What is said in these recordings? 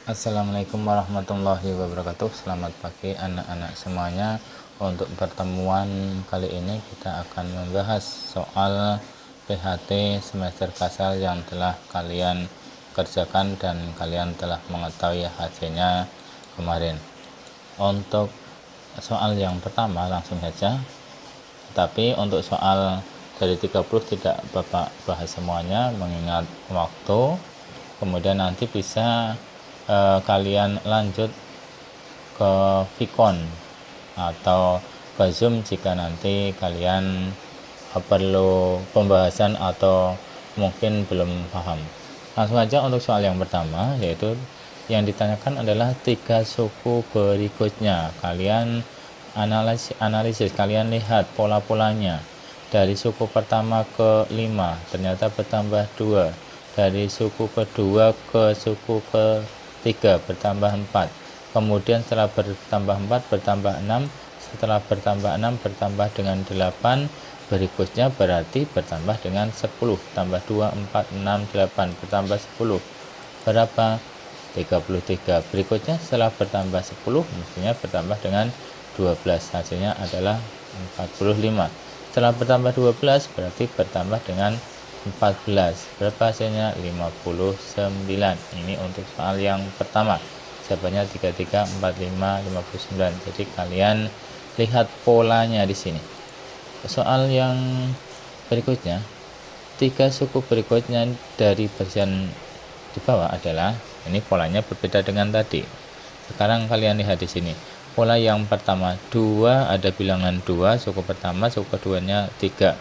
Assalamualaikum warahmatullahi wabarakatuh. Selamat pagi anak-anak semuanya. Untuk pertemuan kali ini kita akan membahas soal PHT semester kasal yang telah kalian kerjakan dan kalian telah mengetahui hasilnya kemarin. Untuk soal yang pertama langsung saja. Tapi untuk soal dari 30 tidak Bapak bahas semuanya mengingat waktu. Kemudian nanti bisa kalian lanjut ke Vicon atau ke Zoom jika nanti kalian perlu pembahasan atau mungkin belum paham. Langsung aja untuk soal yang pertama, yaitu yang ditanyakan adalah 3 suku berikutnya. Kalian analisis, kalian lihat pola-polanya. Dari suku pertama ke 5 ternyata bertambah 2, dari suku kedua ke suku ketiga bertambah 4, kemudian setelah bertambah 4 bertambah 6, setelah bertambah 6 bertambah dengan 8, berikutnya berarti bertambah dengan 10, tambah 2, 4, 6, 8, bertambah 10 berapa? 33. Berikutnya setelah bertambah 10 mestinya bertambah dengan 12, hasilnya adalah 45. Setelah bertambah 12 berarti bertambah dengan 14, berapa hasilnya? 59. Ini untuk soal yang pertama, jawabannya 33, 45, 59. Jadi kalian lihat polanya di sini. Soal yang berikutnya, 3 suku berikutnya dari bagian di bawah adalah, ini polanya berbeda dengan tadi. Sekarang kalian lihat di sini. Pola yang pertama 2, ada bilangan 2, suku pertama, suku keduanya 3.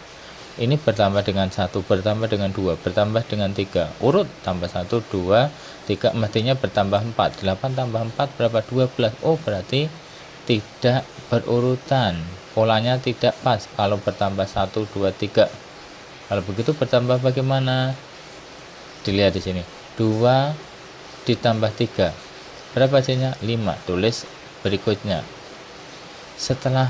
Ini bertambah dengan 1, bertambah dengan 2, bertambah dengan 3. Urut tambah 1, 2, 3, mestinya bertambah 4. 8 tambah 4 berapa? 12. Oh, berarti tidak berurutan. Polanya tidak pas kalau bertambah 1, 2, 3. Kalau begitu bertambah bagaimana? Dilihat di sini. 2 ditambah 3. Berapa hasilnya? 5. Tulis berikutnya. Setelah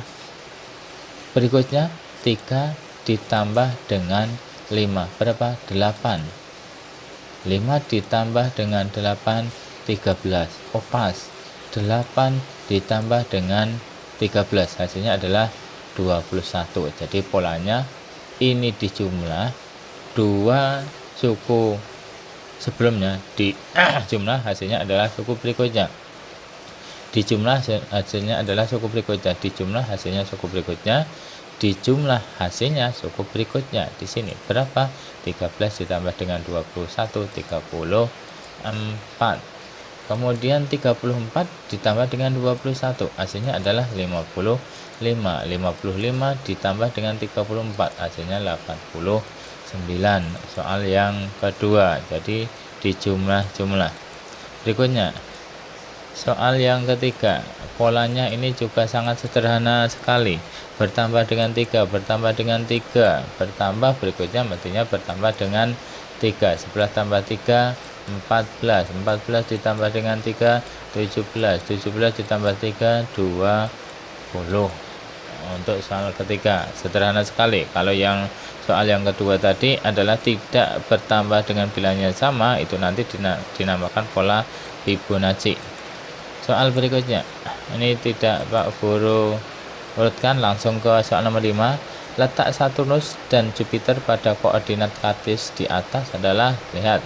berikutnya 3 ditambah dengan 5 berapa? 8. 5 ditambah dengan 8 13. Oh, pas. 8 ditambah dengan 13 hasilnya adalah 21. Jadi polanya ini dijumlah 2 suku sebelumnya, di jumlah hasilnya adalah suku berikutnya. Dijumlah hasilnya adalah suku berikutnya, dijumlah hasilnya suku berikutnya, dijumlah hasilnya suku berikutnya. Di sini berapa? 13 ditambah dengan 21, 34. Kemudian 34 ditambah dengan 21, hasilnya adalah 55. 55 ditambah dengan 34, hasilnya 89. Soal yang kedua, jadi dijumlah-jumlah. Berikutnya soal yang ketiga, polanya ini juga sangat sederhana sekali. Bertambah dengan 3, bertambah dengan 3, bertambah berikutnya mestinya bertambah dengan 3. 11 tambah 3, 14. 14 ditambah dengan 3, 17. 17 ditambah 3, 20. Untuk soal ketiga sederhana sekali. Kalau yang soal yang kedua tadi adalah tidak bertambah dengan bilangnya sama, itu nanti dinamakan pola Fibonacci. Soal berikutnya, ini tidak Pak Guru urutkan, langsung ke soal nomor 5. Letak Saturnus dan Jupiter pada koordinat kartis di atas adalah, lihat,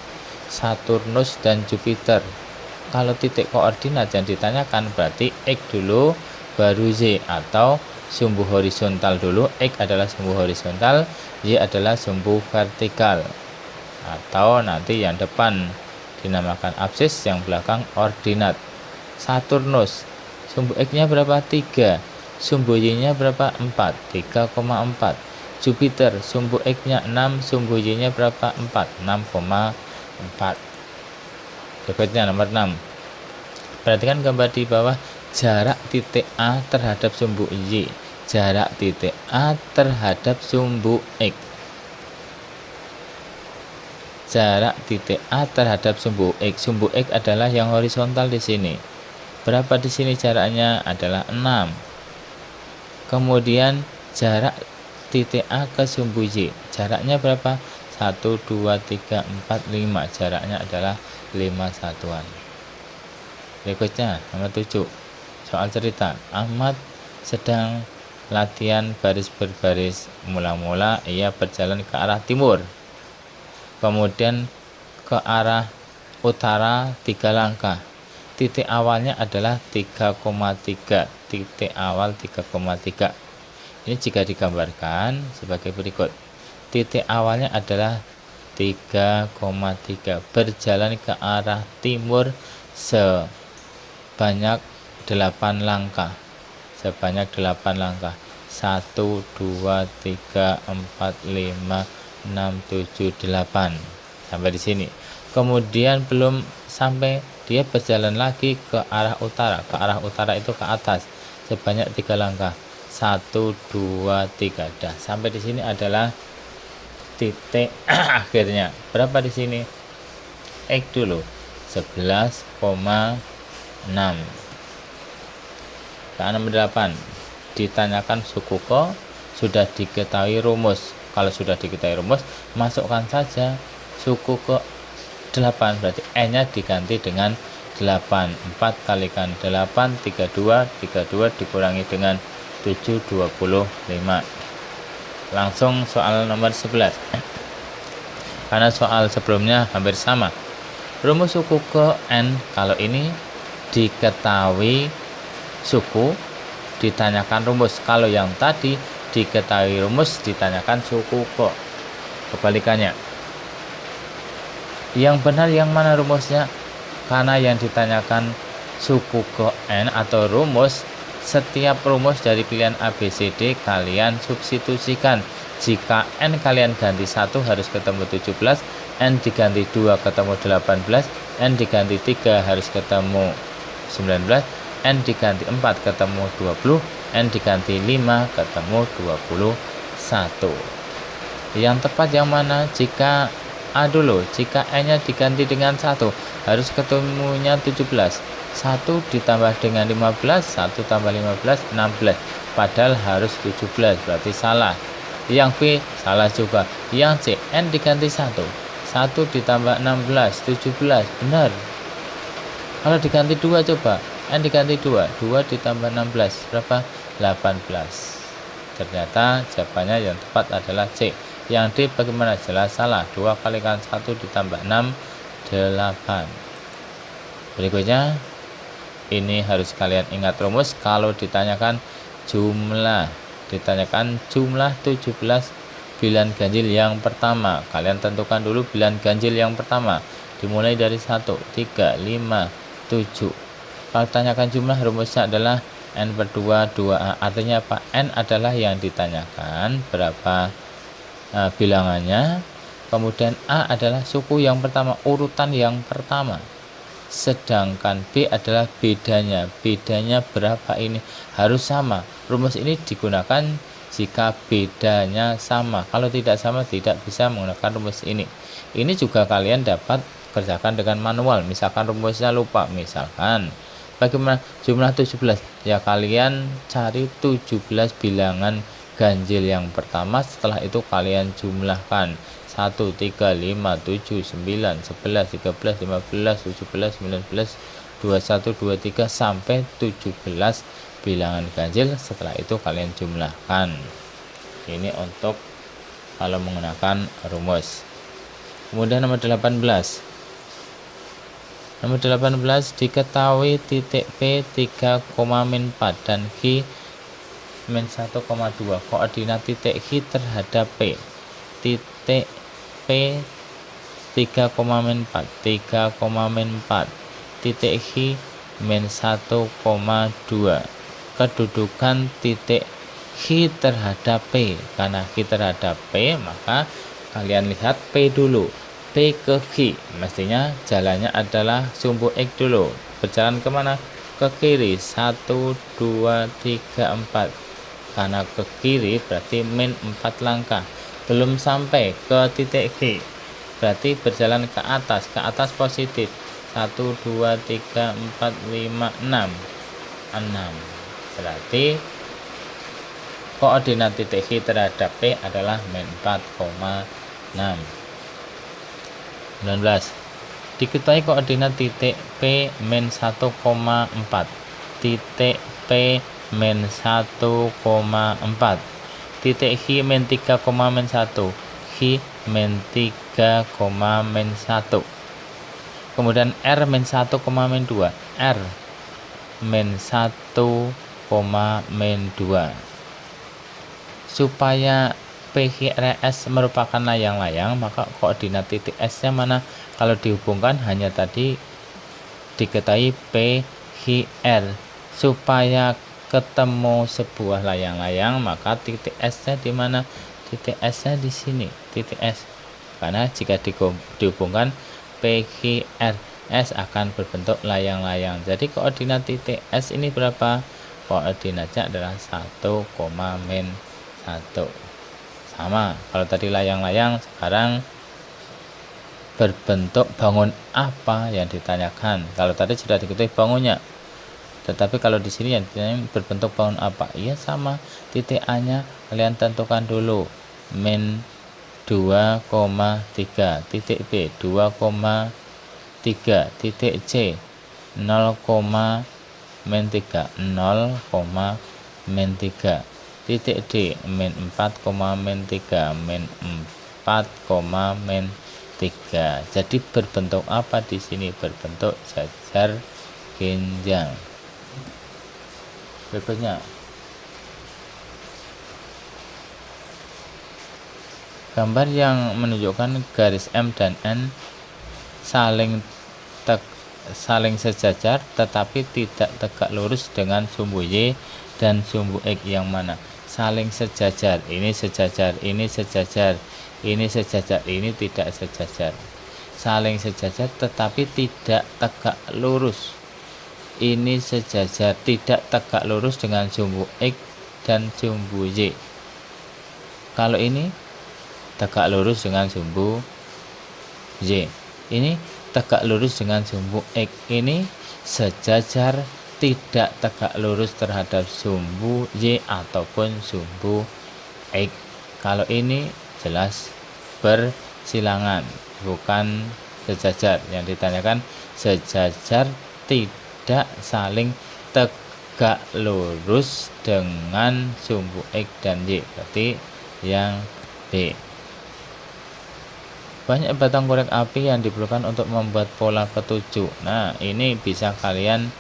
Saturnus dan Jupiter. Kalau titik koordinat yang ditanyakan berarti X dulu baru Z, atau sumbu horizontal dulu. X adalah sumbu horizontal, Y adalah sumbu vertikal, atau nanti yang depan dinamakan absis, yang belakang ordinat. Saturnus, sumbu X-nya berapa? 3. Sumbu Y-nya berapa? 4. 3,4. Jupiter, sumbu X-nya 6, sumbu Y-nya berapa? 4. 6,4. Berikutnya nomor 6. Perhatikan gambar di bawah, jarak titik A terhadap sumbu Y. Jarak titik A terhadap sumbu X. Jarak titik A terhadap sumbu X. Sumbu X adalah yang horizontal di sini. Berapa di sini jaraknya? Adalah 6. Kemudian jarak titik A ke sumbu Y. Jaraknya berapa? 1, 2, 3, 4, 5. Jaraknya adalah 5 satuan. Berikutnya nomor 7. Soal cerita. Ahmad sedang latihan baris berbaris. Mula-mula ia berjalan ke arah timur, kemudian ke arah utara 3 langkah. Titik awalnya adalah 3,3. Titik awal 3,3. Ini jika digambarkan sebagai berikut. Titik awalnya adalah 3,3, berjalan ke arah timur sebanyak 8 langkah. Sebanyak 8 langkah. 1, 2, 3, 4, 5, 6, 7, 8. Sampai di sini. Kemudian belum sampai, dia berjalan lagi ke arah utara. Ke arah utara itu ke atas sebanyak 3 langkah. 1, 2, 3. Dah, sampai di sini adalah titik akhirnya. Berapa di sini? X dulu. 11,6. Ke 8. Ditanyakan suku ko, sudah diketahui rumus. Kalau sudah diketahui rumus, masukkan saja suku ke 8, berarti N-nya diganti dengan 8. 4 kalikan 8, 32. 32 dikurangi dengan 7, 25. Langsung soal nomor 11. Karena soal sebelumnya hampir sama. Rumus suku ke N, kalau ini diketahui suku, ditanyakan rumus. Kalau yang tadi diketahui rumus, ditanyakan suku ke. Kebalikannya. Yang benar yang mana rumusnya? Karena yang ditanyakan suku ke N atau rumus, setiap rumus dari pilihan A, B, C, D kalian substitusikan. Jika N kalian ganti 1 harus ketemu 17, N diganti 2 ketemu 18, N diganti 3 harus ketemu 19, N diganti 4 ketemu 20, N diganti 5 ketemu 21. Yang tepat yang mana? Jika A dulu, jika N-nya diganti dengan 1 harus ketemunya 17. 1 ditambah dengan 15, 1 tambah 15, 16. Padahal harus 17, berarti salah. Yang B, salah juga. Yang C, N diganti 1. 1 ditambah 16, 17, benar. Kalau diganti 2 coba, N diganti 2. 2 ditambah 16, berapa? 18. Ternyata jawabannya yang tepat adalah C. Yang D bagaimana? Jelas salah. 2 kalikan 1 ditambah 6, 8. Berikutnya, ini harus kalian ingat rumus kalau ditanyakan jumlah. Ditanyakan jumlah 17 bilangan ganjil yang pertama. Kalian tentukan dulu bilangan ganjil yang pertama. Dimulai dari 1, 3, 5, 7. Kalau ditanyakan jumlah, rumusnya adalah N per 2, 2A. Artinya apa? N adalah yang ditanyakan berapa bilangannya. Kemudian A adalah suku yang pertama, urutan yang pertama. Sedangkan B adalah bedanya. Bedanya berapa ini? Harus sama. Rumus ini digunakan jika bedanya sama. Kalau tidak sama, tidak bisa menggunakan rumus ini. Ini juga kalian dapat kerjakan dengan manual. Misalkan rumusnya lupa. Misalkan, bagaimana jumlah 17? Ya kalian cari 17 bilangan ganjil yang pertama. Setelah itu kalian jumlahkan. 1, 3, 5, 7, 9, 11, 13, 15, 17, 19, 21, 23 sampai 17 bilangan ganjil. Setelah itu kalian jumlahkan. Ini untuk kalau menggunakan rumus. Kemudian nomor 18. Nomor 18 diketahui titik P 3,4 dan Q min 1,2. Koordinat titik Q terhadap P. Titik P 3,4, 3,4. Titik Q min 1,2. Kedudukan titik Q terhadap P. Karena Q terhadap P, maka kalian lihat P dulu. P ke Q, mestinya jalannya adalah sumbu X dulu. Berjalan kemana? Ke kiri. 1, 2, 3, 4. Karena ke kiri berarti min 4 langkah. Belum sampai ke titik Q, berarti berjalan ke atas. Ke atas positif. 1, 2, 3, 4, 5, 6. 6. Berarti koordinat titik Q terhadap P adalah min 4,6. 19. Diketahui koordinat titik P min 1,4, titik P min 1,4, titik H min 3, min 1, H min 3, min 1. Kemudian R min 1, min 2, R min 1, min 2. Supaya PQRS merupakan layang-layang, maka koordinat titik S-nya mana? Kalau dihubungkan hanya tadi diketahui PQR. Supaya ketemu sebuah layang-layang, maka titik S-nya di mana? Titik S-nya di sini, titik S. Karena jika dihubungkan PQRS akan berbentuk layang-layang. Jadi koordinat titik S ini berapa? Koordinatnya adalah 1, min 1. Sama, kalau tadi layang-layang, sekarang berbentuk bangun apa yang ditanyakan. Kalau tadi sudah diketahui bangunnya, tetapi kalau di sini yang ditanyakan berbentuk bangun apa? Iya sama, titik A-nya kalian tentukan dulu, min 2,3, titik B 2,3, titik C 0, min 3, 0, min 3, titik D min 4, min 3, min 4, min 3. Jadi berbentuk apa di sini? Berbentuk jajar genjang. Berikutnya, gambar yang menunjukkan garis M dan N saling sejajar tetapi tidak tegak lurus dengan sumbu Y dan sumbu X yang mana? Saling sejajar, ini sejajar, ini sejajar, ini sejajar, ini tidak sejajar. Saling sejajar tetapi tidak tegak lurus. Ini sejajar, tidak tegak lurus dengan sumbu X dan sumbu Y. Kalau ini tegak lurus dengan sumbu Y, ini tegak lurus dengan sumbu X. Ini sejajar, tidak tegak lurus terhadap sumbu Y ataupun sumbu X. Kalau ini jelas bersilangan, bukan sejajar. Yang ditanyakan sejajar tidak saling tegak lurus dengan sumbu X dan Y, berarti yang B. Banyak batang korek api yang diperlukan untuk membuat pola ketujuh. Nah, ini bisa kalian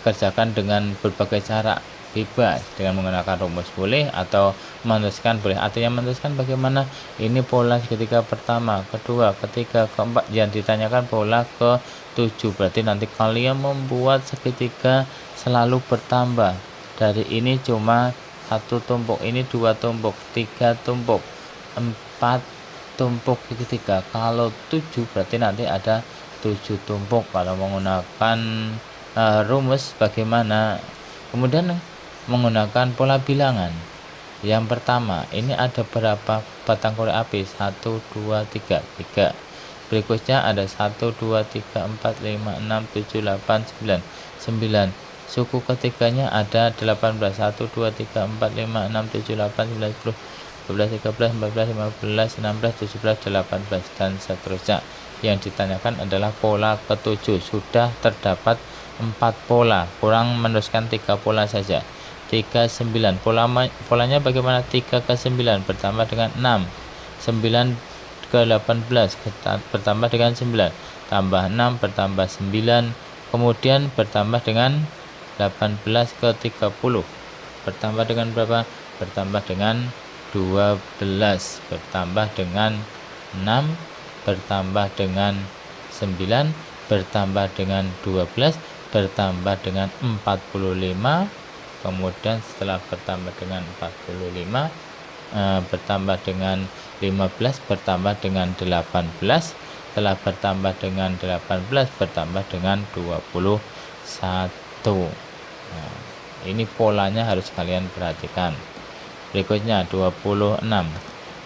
kerjakan dengan berbagai cara, bebas, dengan menggunakan rumus boleh atau menuliskan boleh. Artinya menuliskan bagaimana? Ini pola segitiga pertama, kedua, ketiga, keempat. Yang ditanyakan pola ke-7, berarti nanti kalian membuat segitiga selalu bertambah. Dari ini cuma 1 tumpuk, ini 2 tumpuk, 3 tumpuk, 4 tumpuk segitiga. Kalau 7 berarti nanti ada 7 tumpuk. Kalau menggunakan rumus bagaimana? Kemudian menggunakan pola bilangan. Yang pertama, ini ada berapa batang korek api? 1, 2, 3, 3. Berikutnya ada 1, 2, 3, 4, 5, 6, 7, 8, 9, 9. Suku ketiganya ada 18. 1, 2, 3, 4, 5, 6, 7, 8, 9, 10, 12, 13, 14, 15, 16, 17, 18, dan seterusnya. Yang ditanyakan adalah pola ke-7. Sudah terdapat 4 pola, kurang meneruskan 3 pola saja. 3, 9. Polanya bagaimana? 3 ke 9 bertambah dengan 6. 9 ke 18 bertambah dengan 9. Tambah 6 bertambah 9. Kemudian bertambah dengan 18 ke 30. Bertambah dengan berapa? Bertambah dengan 12. Bertambah dengan 6. Bertambah dengan 9. Bertambah dengan 12. Bertambah dengan 45. Kemudian setelah bertambah dengan 45, bertambah dengan 15, bertambah dengan 18. Setelah bertambah dengan 18, bertambah dengan 21. Nah, ini polanya harus kalian perhatikan. Berikutnya 26.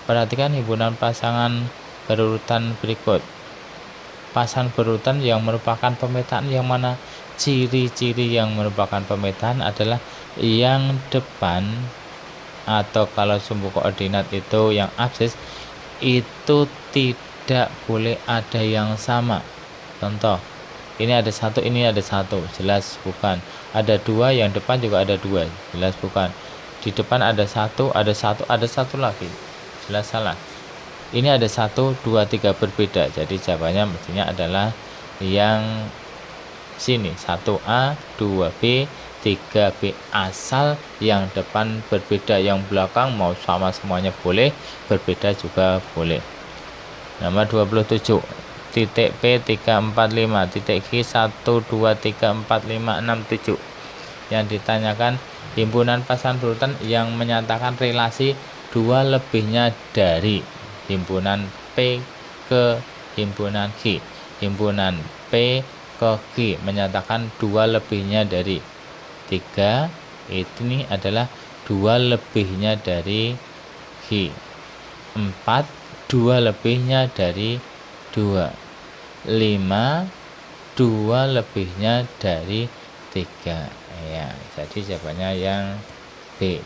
Perhatikan himpunan pasangan berurutan berikut. Pasangan berurutan yang merupakan pemetaan yang mana? Ciri-ciri yang merupakan pemetaan adalah yang depan, atau kalau sumbu koordinat itu yang absis, itu tidak boleh ada yang sama. Contoh, ini ada 1, ini ada 1, jelas bukan. Ada 2, yang depan juga ada 2, jelas bukan. Di depan ada 1, ada 1, ada 1 lagi, jelas salah. Ini ada 1, 2, 3 berbeda, jadi jawabannya mestinya adalah yang sini, 1A, 2B, 3B, asal yang depan berbeda, yang belakang mau sama semuanya boleh, berbeda juga boleh. Nomor 27, titik P 345, titik Q 1, 2, 3, 4, 5, 6, 7. Yang ditanyakan himpunan pasangan berurutan yang menyatakan relasi 2 lebihnya dari himpunan P ke himpunan Q. Himpunan P ke Q menyatakan 2 lebihnya dari 3, ini adalah 2 lebihnya dari Q. 4, 2 lebihnya dari 2. 5, 2 lebihnya dari 3. Ya, jadi jawabannya yang B.